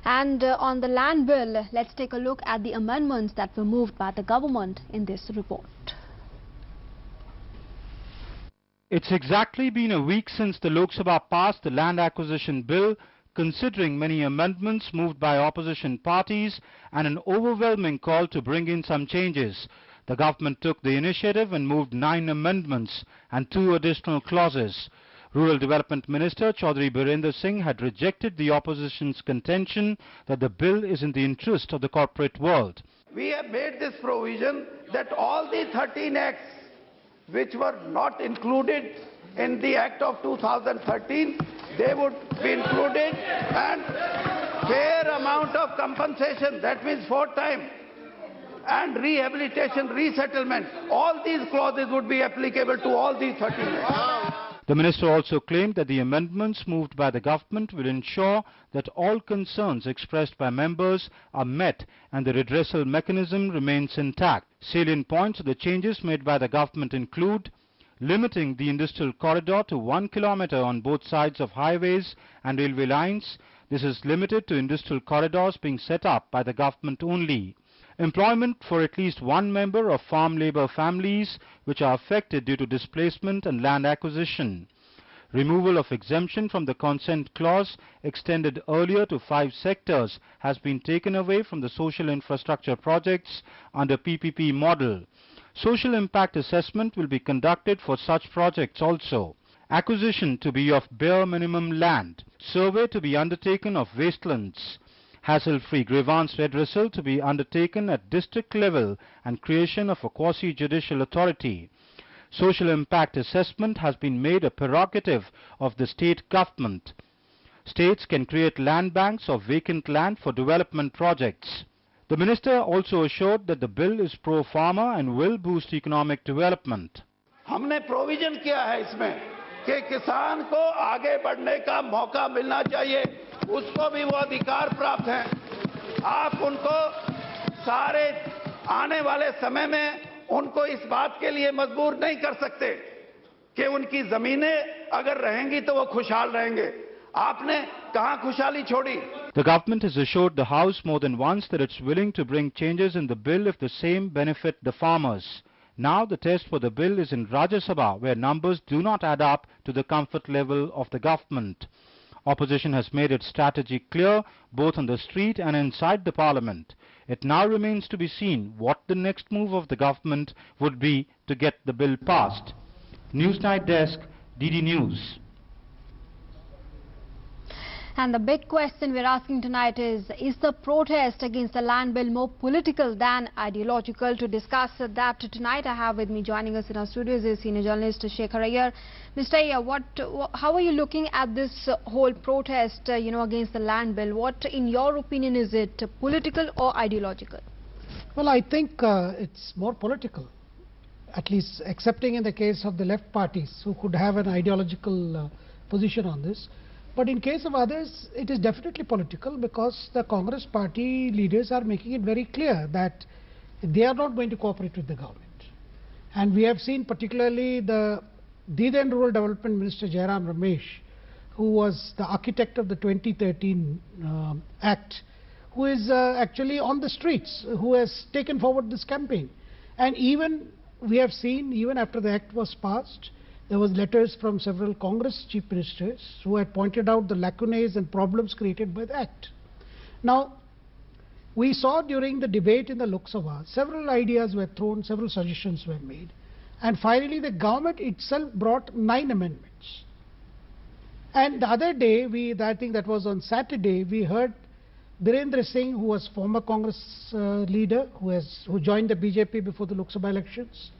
And on the land bill, let's take a look at the amendments that were moved by the government in this report. It's exactly been a week since the Lok Sabha passed the land acquisition bill, considering many amendments moved by opposition parties and an overwhelming call to bring in some changes. The government took the initiative and moved 9 amendments and 2 additional clauses. Rural Development Minister Chaudhry Birender Singh had rejected the opposition's contention that the bill is in the interest of the corporate world. We have made this provision that all the 13 acts which were not included in the Act of 2013, they would be included, and fair amount of compensation, that means 4 times, and rehabilitation, resettlement, all these clauses would be applicable to all these 13 acts. The minister also claimed that the amendments moved by the government will ensure that all concerns expressed by members are met and the redressal mechanism remains intact. Salient points of the changes made by the government include limiting the industrial corridor to 1 kilometer on both sides of highways and railway lines. This is limited to industrial corridors being set up by the government only. Employment for at least one member of farm labour families which are affected due to displacement and land acquisition. Removal of exemption from the consent clause extended earlier to 5 sectors has been taken away from the social infrastructure projects under PPP model. Social impact assessment will be conducted for such projects also. Acquisition to be of bare minimum land. Survey to be undertaken of wastelands. Hassle-free grievance redressal to be undertaken at district level and creation of a quasi-judicial authority. Social impact assessment has been made a prerogative of the state government. States can create land banks of vacant land for development projects. The minister also assured that the bill is pro-farmer and will boost economic development. हमने provision किया है इसमें कि किसान को आगे बढ़ने का मौका मिलना चाहिए, उसको भी वो अधिकार प्राप्त है। आप उनको सारे आने वाले समय में उनको इस बात के लिए मजबूर नहीं कर सकते कि उनकी जमीनें अगर रहेंगी तो वो खुशहाल रहेंगे। आपने कहां खुशहाली छोड़ी? The government has assured the House more than once that it's willing to bring changes in the bill if the same benefit the farmers. Now the test for the bill is in Rajya Sabha, where numbers do not add up to the comfort level of the government. Opposition has made its strategy clear both on the street and inside the parliament. It now remains to be seen what the next move of the government would be to get the bill passed. Newsnight Desk, DD News. And the big question we're asking tonight is the protest against the land bill more political than ideological? To discuss that tonight, I have with me joining us in our studios is senior journalist Shekhar Iyer. Mr. Iyer, how are you looking at this whole protest, against the land bill? What, in your opinion, is it political or ideological? Well, I think it's more political, at least accepting in the case of the left parties who could have an ideological position on this. But in case of others, it is definitely political, because the Congress party leaders are making it very clear that they are not going to cooperate with the government. And we have seen particularly the then Rural Development Minister Jairam Ramesh, who was the architect of the 2013 Act, who is actually on the streets, who has taken forward this campaign. And even we have seen, even after the Act was passed, there was letters from several Congress chief ministers who had pointed out the lacunae and problems created by the Act. Now, we saw during the debate in the Lok Sabha, several ideas were thrown, several suggestions were made, and finally the government itself brought 9 amendments. And the other day, I think that was on Saturday, we heard Birendra Singh, who was former Congress leader, who joined the BJP before the Lok Sabha elections.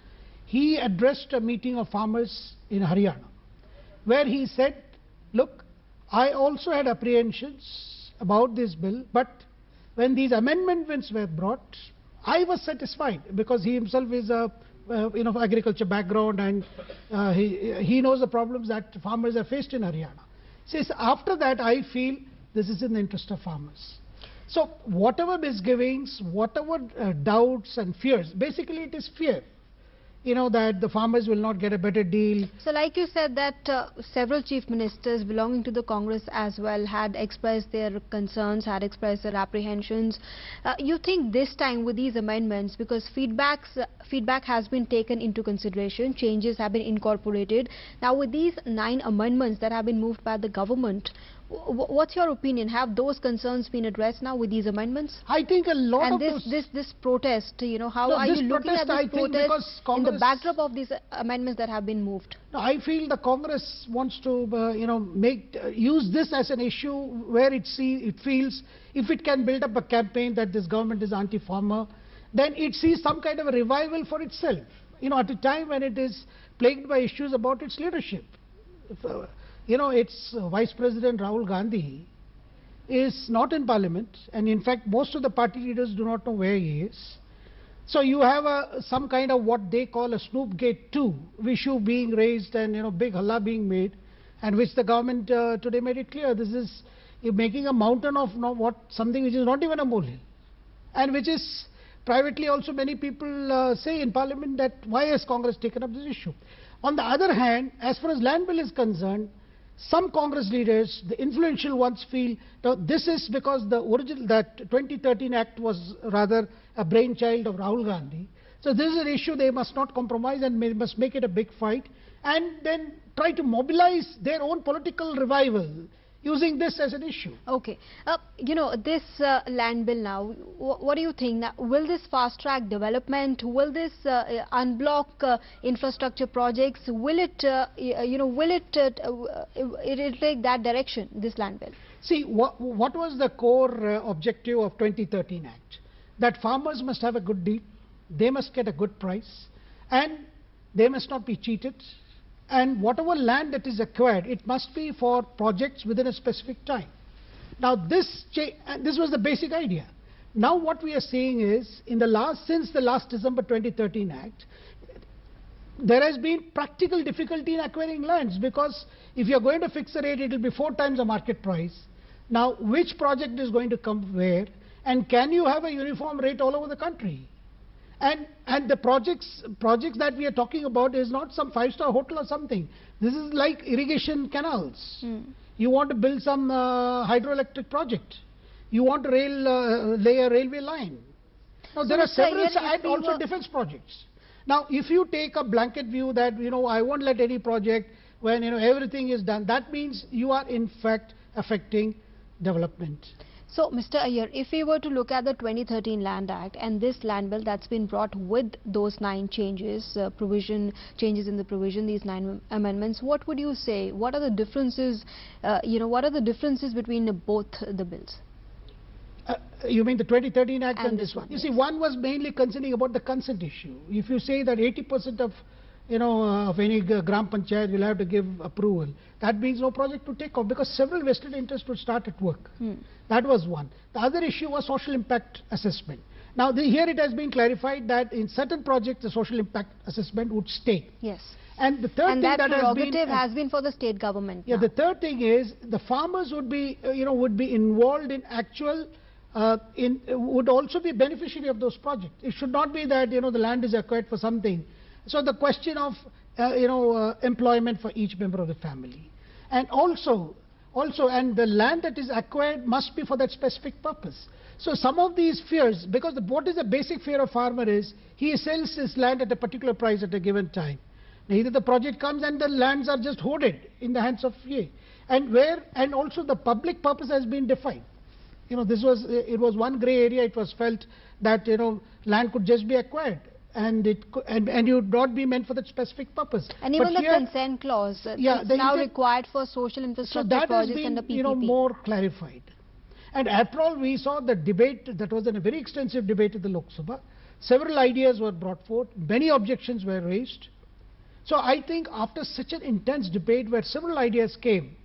He addressed a meeting of farmers in Haryana, where he said, look, I also had apprehensions about this bill, but when these amendments were brought, I was satisfied, because he himself is a agriculture background, and he knows the problems that farmers have faced in Haryana. He says, after that I feel this is in the interest of farmers. So whatever misgivings, whatever doubts and fears, basically it is fear. that the farmers will not get a better deal. So like you said that several chief ministers belonging to the Congress as well had expressed their concerns, had expressed their apprehensions. You think this time with these amendments, because feedback has been taken into consideration, changes have been incorporated. Now with these 9 amendments that have been moved by the government, what's your opinion? Have those concerns been addressed now with these amendments? I think a lot of this protest, how No, are this you looking at protest, this I think, protest because in the Congress- backdrop of these amendments that have been moved? I feel the Congress wants to, use this as an issue where it feels if it can build up a campaign that this government is anti-farmer, then it sees some kind of a revival for itself. At a time when it is plagued by issues about its leadership. Its Vice President Rahul Gandhi is not in Parliament, and in fact most of the party leaders do not know where he is. So you have some kind of what they call a Snoopgate 2 issue being raised, and big halla being made, and which the government today made it clear this is making a mountain of something which is not even a molehill, and which is privately also many people say in Parliament that why has Congress taken up this issue. On the other hand, as far as land bill is concerned, some Congress leaders, the influential ones, feel that this is because that 2013 Act was rather a brainchild of Rahul Gandhi. So this is an issue they must not compromise and must make it a big fight, and then try to mobilize their own political revival using this as an issue. Okay. This land bill now, what do you think? Now, will this fast-track development? Will this unblock infrastructure projects? Will it, it'll take that direction, this land bill? See, what was the core objective of 2013 Act? That farmers must have a good deal, they must get a good price, and they must not be cheated. And whatever land that is acquired, it must be for projects within a specific time. Now this was the basic idea. Now what we are seeing is, since the last December 2013 Act, there has been practical difficulty in acquiring lands, because if you are going to fix a rate, it will be 4 times the market price. Now which project is going to come where, and can you have a uniform rate all over the country? And the projects that we are talking about is not some 5-star hotel or something. This is like irrigation canals. You want to build some hydroelectric project. You want to lay a railway line. Now there are several, and also defense projects. Now if you take a blanket view that I won't let any project when everything is done, that means you are in fact affecting development. So, Mr. Iyer, if we were to look at the 2013 Land Act and this land bill that's been brought with those 9 changes, changes in the provision, these 9 amendments, what would you say? What are the differences? What are the differences between both the bills? You mean the 2013 Act and this one? Yes. You see, one was mainly concerning about the consent issue. If you say that 80% of of any Gram Panchayat will have to give approval, that means no project to take off, because several vested interests would start at work. That was one. The other issue was social impact assessment. Now here it has been clarified that in certain projects the social impact assessment would stay. Yes. And the third thing that that prerogative has been for the state government. Yeah, now. the third thing is the farmers would be involved in actual would also be beneficiary of those projects. It should not be that the land is acquired for something. So the question of employment for each member of the family, and also the land that is acquired must be for that specific purpose. So some of these fears, because what is the basic fear of farmer is he sells his land at a particular price at a given time. Either the project comes and the lands are just hoarded in the hands of and also the public purpose has been defined. It was one grey area. It was felt that land could just be acquired, and it would not be meant for that specific purpose. And even the consent clause, it's now required for social infrastructure projects and the PPP. So that has been more clarified. And after all, we saw the debate that was a very extensive debate in the Lok Sabha. Several ideas were brought forth. Many objections were raised. So I think after such an intense debate where several ideas came,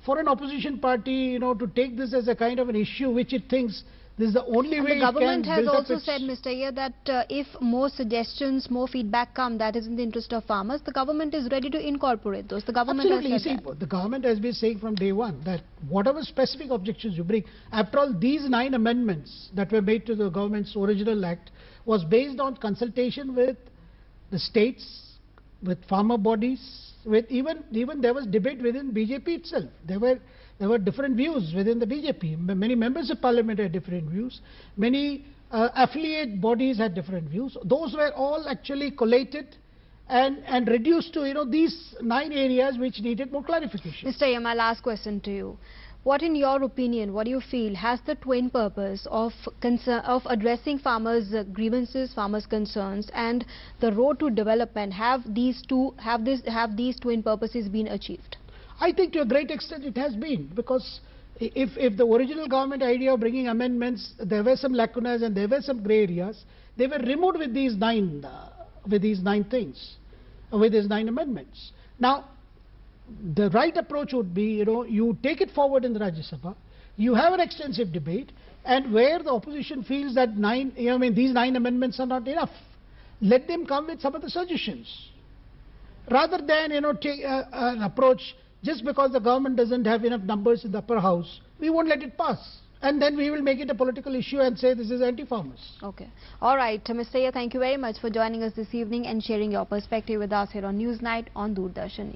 for an opposition party, to take this as a kind of an issue which it thinks this is the only way it can build up. The government has also said, Mr. Iyer, that if more suggestions, more feedback come that is in the interest of farmers, the government is ready to incorporate those. The government Absolutely. has said that. The government has been saying from day one that whatever specific objections you bring, after all, these 9 amendments that were made to the government's original act was based on consultation with the states, with farmer bodies, with even there was debate within BJP itself. There were different views within the BJP. Many members of parliament had different views. Many affiliate bodies had different views. Those were all actually collated and reduced to these 9 areas which needed more clarification. Mr. Iyer, my last question to you. What, in your opinion, what do you feel has the twin purpose of addressing farmers' grievances, farmers' concerns, and the road to development? Have these twin purposes been achieved? I think to a great extent it has been, because if the original government idea of bringing amendments, there were some lacunas and there were some grey areas, they were removed with these 9 things, with these 9 amendments. Now, the right approach would be, you take it forward in the Rajya Sabha, you have an extensive debate, and where the opposition feels that these 9 amendments are not enough, let them come with some of the suggestions, rather than take an approach just because the government doesn't have enough numbers in the upper house, we won't let it pass. And then we will make it a political issue and say this is anti-farmers. Okay. All right. Mr. Iyer, thank you very much for joining us this evening and sharing your perspective with us here on Newsnight on Doordarshan.